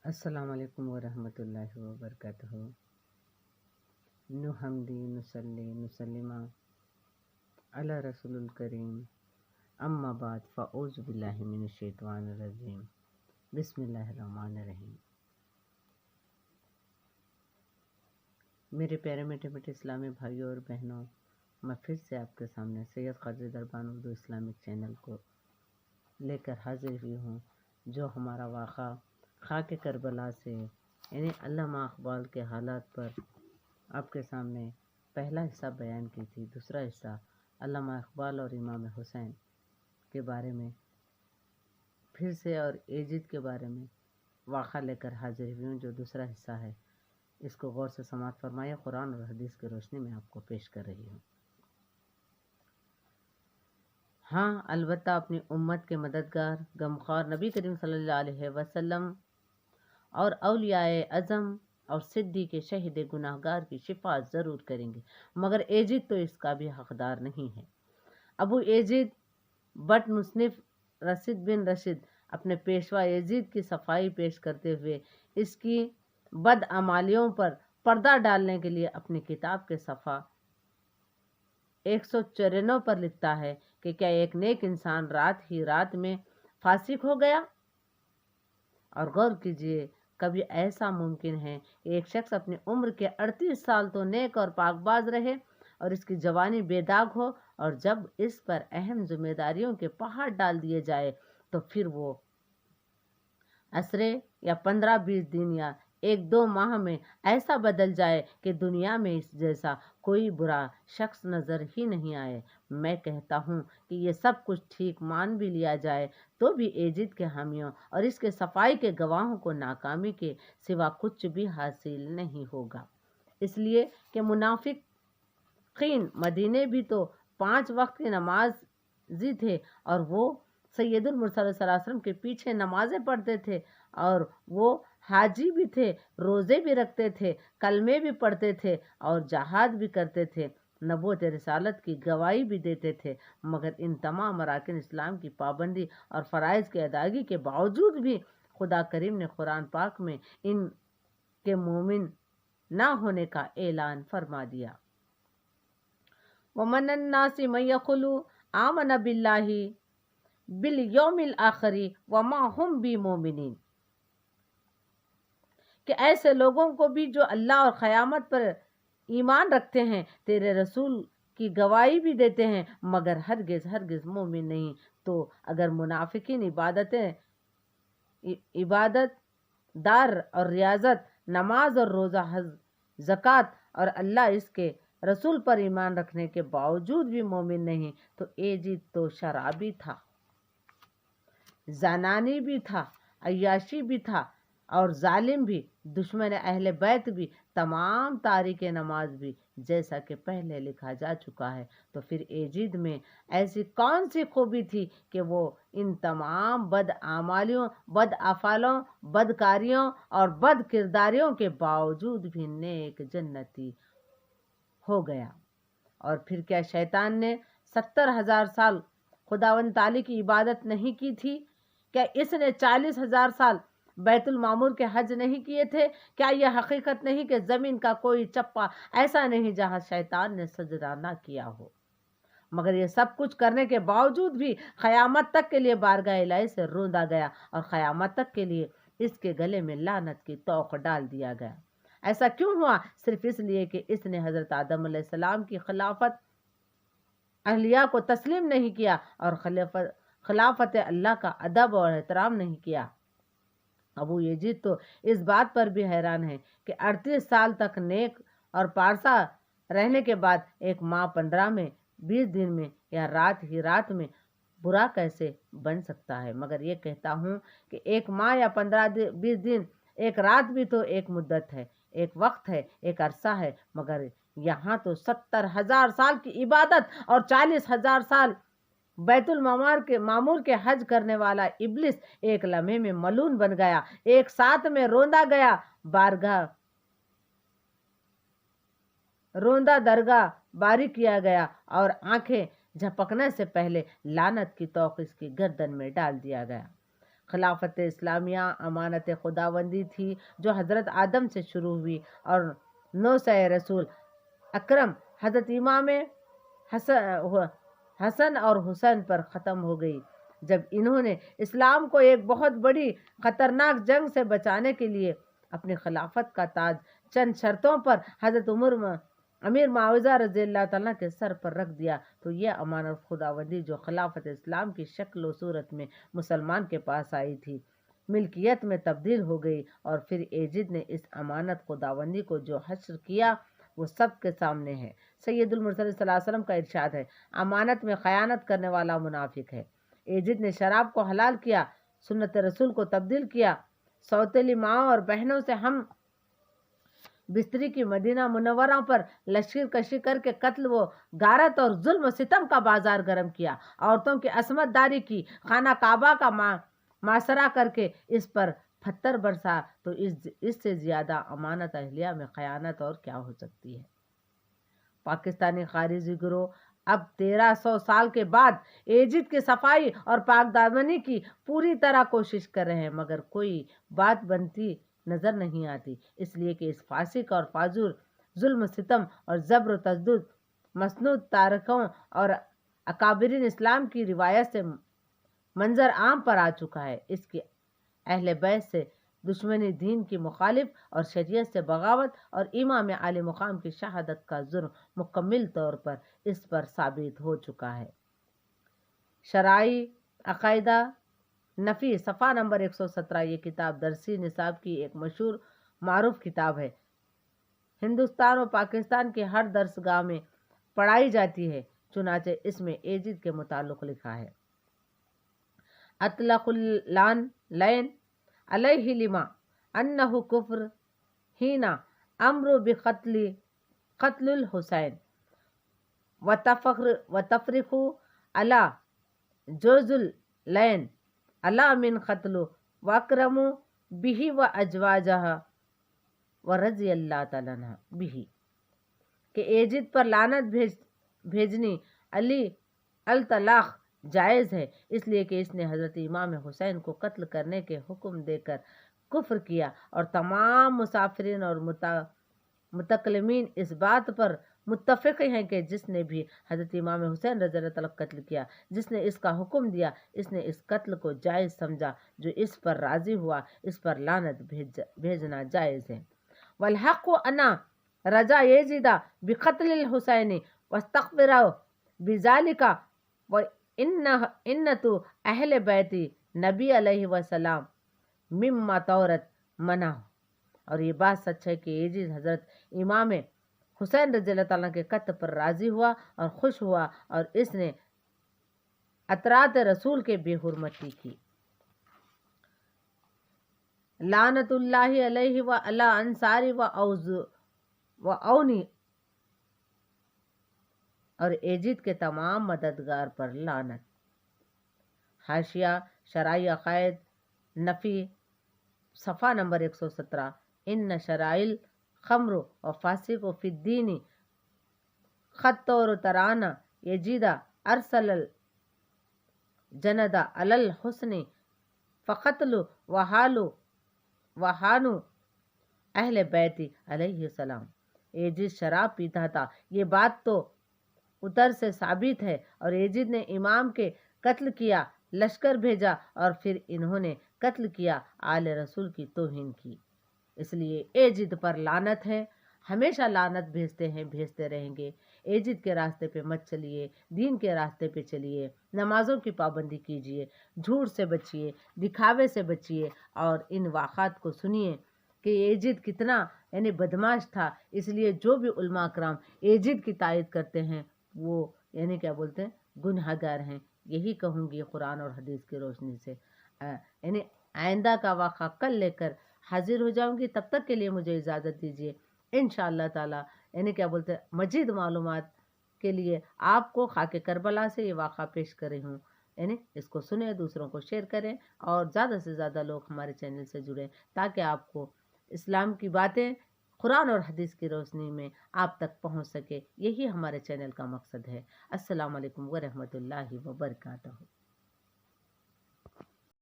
السلام علیکم ورحمۃ اللہ وبرکاتہ۔ نحمدی نصلی نسلم علی رسول الکریم، اما بعد فاعوذ باللہ من الشیطان الرجیم، بسم اللہ الرحمن الرحیم۔ میرے پیارے میٹھے میٹھے اسلامی بھائیوں اور بہنوں، میں پھر سے آپ کے سامنے سید قادری دربان اردو اسلامک چینل کو لے کر حاضر ہوئی ہوں، جو ہمارا واقعہ خاک کربلا سے یعنی علامہ اقبال کے حالات پر آپ کے سامنے پہلا حصہ بیان کی تھی۔ دوسرا حصہ علامہ اقبال اور امام حسین کے بارے میں پھر سے اور یزید کے بارے میں واقعہ لے کر حاضر ہوئی ہوں، جو دوسرا حصہ ہے۔ اس کو غور سے سماعت فرمائے، قرآن اور حدیث کی روشنی میں آپ کو پیش کر رہی ہوں۔ ہاں، البتہ اپنی امت کے مددگار غمخوار نبی کریم صلی اللہ علیہ وسلم اور اولیاء اعظم اور صدیق شہید گناہگار کی شفاعت ضرور کریں گے، مگر یزید تو اس کا بھی حقدار نہیں ہے۔ ابو یزید بٹ مصنف رشید بن رشید اپنے پیشوا یزید کی صفائی پیش کرتے ہوئے اس کی بدعمالیوں پر پردہ ڈالنے کے لیے اپنی کتاب کے صفحہ 194 پر لکھتا ہے کہ کیا ایک نیک انسان رات ہی رات میں فاسق ہو گیا؟ اور غور کیجئے، کبھی ایسا ممکن ہے کہ ایک شخص اپنی عمر کے 38 سال تو نیک اور پاک باز رہے اور اس کی جوانی بے داغ ہو، اور جب اس پر اہم ذمہ داریوں کے پہاڑ ڈال دیے جائے تو پھر وہ عشرے یا 15-20 دن یا 1-2 ماہ میں ایسا بدل جائے کہ دنیا میں اس جیسا کوئی برا شخص نظر ہی نہیں آئے۔ میں کہتا ہوں کہ یہ سب کچھ ٹھیک مان بھی لیا جائے تو بھی یزید کے حامیوں اور اس کے صفائی کے گواہوں کو ناکامی کے سوا کچھ بھی حاصل نہیں ہوگا، اس لیے کہ منافقین مدینے بھی تو 5 وقت کی نمازی تھے، اور وہ سید المرسلین صلی اللہ علیہ وسلم کے پیچھے نمازیں پڑھتے تھے، اور وہ حاجی بھی تھے، روزے بھی رکھتے تھے، کلمے بھی پڑھتے تھے اور جہاد بھی کرتے تھے، نبوت رسالت کی گواہی بھی دیتے تھے، مگر ان تمام اراکین اسلام کی پابندی اور فرائض کی ادائیگی کے باوجود بھی خدا کریم نے قرآن پاک میں ان کے مومن نہ ہونے کا اعلان فرما دیا۔ وَمِنَ النَّاسِ مَن يَقُولُ آمَنَ بِاللَّهِ بِالْيَوْمِ الْآخِرِ وَمَا هُمْ بِمُؤْمِنِينَ، کہ ایسے لوگوں کو بھی جو اللہ اور قیامت پر ایمان رکھتے ہیں، تیرے رسول کی گواہی بھی دیتے ہیں، مگر ہرگز ہرگز مومن نہیں۔ تو اگر منافقین عبادت دار اور ریاضت، نماز اور روزہ، حج، زکوٰۃ اور اللہ اس کے رسول پر ایمان رکھنے کے باوجود بھی مومن نہیں، تو یزید تو شرابی تھا، زنانی بھی تھا، عیاشی بھی تھا اور ظالم بھی، دشمن اہل بیت بھی، تمام تارک نماز بھی، جیسا کہ پہلے لکھا جا چکا ہے۔ تو پھر یزید میں ایسی کون سی خوبی تھی کہ وہ ان تمام بدعمالیوں، بدافعالوں، بدکاریوں اور بد کرداریوں کے باوجود بھی نیک جنتی ہو گیا؟ اور پھر کیا شیطان نے 70,000 سال خداوند تعالی کی عبادت نہیں کی تھی؟ کیا اس نے 40,000 سال بیت المعمور کے حج نہیں کیے تھے؟ کیا یہ حقیقت نہیں کہ زمین کا کوئی چپا ایسا نہیں جہاں شیطان نے سجدہ نہ کیا ہو؟ مگر یہ سب کچھ کرنے کے باوجود بھی قیامت تک کے لیے بارگاہ الہی سے روندا گیا، اور قیامت تک کے لیے اس کے گلے میں لعنت کی توق ڈال دیا گیا۔ ایسا کیوں ہوا؟ صرف اس لیے کہ اس نے حضرت آدم علیہ السلام کی خلافت اہلیہ کو تسلیم نہیں کیا اور خلافت اللہ کا ادب اور احترام نہیں کیا۔ ابو یزید تو اس بات پر بھی حیران ہے کہ 38 سال تک نیک اور پارسا رہنے کے بعد 1 ماہ 15 میں 20 دن میں یا رات ہی رات میں برا کیسے بن سکتا ہے؟ مگر یہ کہتا ہوں کہ 1 ماہ یا 15-20 دن، ایک رات بھی تو ایک مدت ہے، ایک وقت ہے، ایک عرصہ ہے، مگر یہاں تو 70,000 سال کی عبادت اور 40,000 سال بیت المعمور کے حج کرنے والا ابلیس ایک لمحے میں ملعون بن گیا، ایک ساتھ میں روندا گیا، روندا درگاہ باری کیا گیا اور آنکھیں جھپکنے سے پہلے لعنت کی توق اس کی گردن میں ڈال دیا گیا۔ خلافت اسلامیہ امانت خداوندی تھی جو حضرت آدم سے شروع ہوئی اور 900 رسول اکرم حضرت امام حسن اور حسین پر ختم ہو گئی، جب انہوں نے اسلام کو ایک بہت بڑی خطرناک جنگ سے بچانے کے لیے اپنی خلافت کا تاج چند شرطوں پر حضرت امیر معاوضہ رضی اللہ تعالیٰ کے سر پر رکھ دیا، تو یہ امانت خداوندی جو خلافت اسلام کی شکل و صورت میں مسلمان کے پاس آئی تھی، ملکیت میں تبدیل ہو گئی، اور پھر یزید نے اس امانت خداوندی کو جو حشر کیا وہ سب کے سامنے ہے۔ سید المرسلین صلی اللہ علیہ وسلم کا ارشاد ہے، امانت میں خیانت کرنے والا منافق ہے۔ یزید نے شراب کو حلال کیا، سنت رسول کو تبدیل کیا، سوتیلی ماؤں اور بہنوں سے ہم بستری کی مدینہ منورہ پر لشکر کشی کر کے قتل و غارت اور ظلم و ستم کا بازار گرم کیا، عورتوں کی عصمت داری کی، خانہ کعبہ کا محاصرہ کر کے اس پر پتھر برسا، تو اس سے زیادہ امانت اہلیہ میں خیانت اور کیا ہو سکتی ہے۔ پاکستانی خارجی گروہ اب 1300 سال کے بعد یزید کی صفائی اور پاک دامنی کی پوری طرح کوشش کر رہے ہیں، مگر کوئی بات بنتی نظر نہیں آتی، اس لیے کہ اس فاسق اور فاجر ظلم و ستم اور زبر و تشدد مسنود تاریخوں اور اکابرین اسلام کی روایت سے منظر عام پر آ چکا ہے۔ اس کی اہل بیت سے دشمنی، دین کی مخالف اور شریعت سے بغاوت اور امام عالی مقام کی شہادت کا جرم مکمل طور پر اس پر ثابت ہو چکا ہے۔ شرعی عقیدہ نفی صفحہ نمبر 117، یہ کتاب درسی نصاب کی ایک مشہور معروف کتاب ہے، ہندوستان و پاکستان کے ہر درس گاہ میں پڑھائی جاتی ہے، چنانچہ اس میں یزید کے متعلق لکھا ہے: اطلق اللعن علیہ لما انہ کفر ہینا امر قتل الحسین وتفرق علی جوز اللعن علی من قتل واکرم بھی و ازواجہ ورضی اللہ تعالیٰ عنہ بھی، کہ یزید پر لعنت بھیجنی علی الطلاق جائز ہے، اس لیے کہ اس نے حضرت امام حسین کو قتل کرنے کے حکم دے کر کفر کیا، اور تمام مسافرین اور متکلمین اس بات پر متفق ہیں کہ جس نے بھی حضرت امام حسین رضی اللہ تعالیٰ قتل کیا، جس نے اس کا حکم دیا، اس نے اس قتل کو جائز سمجھا، جو اس پر راضی ہوا اس پر لعنت بھیجنا جائز ہے۔ والحق انا رجا یزید بقتل الحسین واستغفر بذالک وانۃ اہل بیت نبی علیہ وسلم مما تورت منع، اور یہ بات سچ ہے کہ یزید حضرت امام حسین رضی اللہ تعالیٰ کے قتل پر راضی ہوا اور خوش ہوا، اور اس نے اطراط رسول کے بے حرمتی کی۔ لعنت اللہ علیہ و علی انصاری و اونی، اور یزید کے تمام مددگار پر لعنت۔ حاشیہ شرعی عقائد نفی صفحہ نمبر 117، ان شرائل خمر و فاسق و فی الدین خط اور ترانہ یزید ارسل الجند علی الحسن فقتل وحانو اہل بیت علیہ السلام۔ یزید شراب پیتا تھا، یہ بات تو اتر سے ثابت ہے، اور یزید نے امام کے قتل کیا، لشکر بھیجا، اور پھر انہوں نے قتل کیا، آل رسول کی توہین کی، اس لیے یزید پر لعنت ہے، ہمیشہ لعنت بھیجتے رہیں گے۔ یزید کے راستے پہ مت چلیے، دین کے راستے پہ چلیے، نمازوں کی پابندی کیجیے، جھوٹ سے بچیے، دکھاوے سے بچیے، اور ان واقعات کو سنیے کہ یزید کتنا بدماش تھا۔ اس لیے جو بھی علماء کرام یزید کی تائید کرتے ہیں وہ کیا بولتے ہیں، گنہگار ہیں۔ یہی کہوں گی قرآن اور حدیث کی روشنی سے۔ آئندہ کا واقعہ کل لے کر حاضر ہو جاؤں گی، تب تک کے لیے مجھے اجازت دیجیے۔ انشاءاللہ تعالی مزید معلومات کے لیے آپ کو خاک کربلا سے یہ واقعہ پیش کر رہی ہوں، اس کو سنیں، دوسروں کو شیئر کریں، اور زیادہ سے زیادہ لوگ ہمارے چینل سے جڑیں، تاکہ آپ کو اسلام کی باتیں قرآن اور حدیث کی روشنی میں آپ تک پہنچ سکے۔ یہی ہمارے چینل کا مقصد ہے۔ السلام علیکم ورحمۃ اللہ وبرکاتہ۔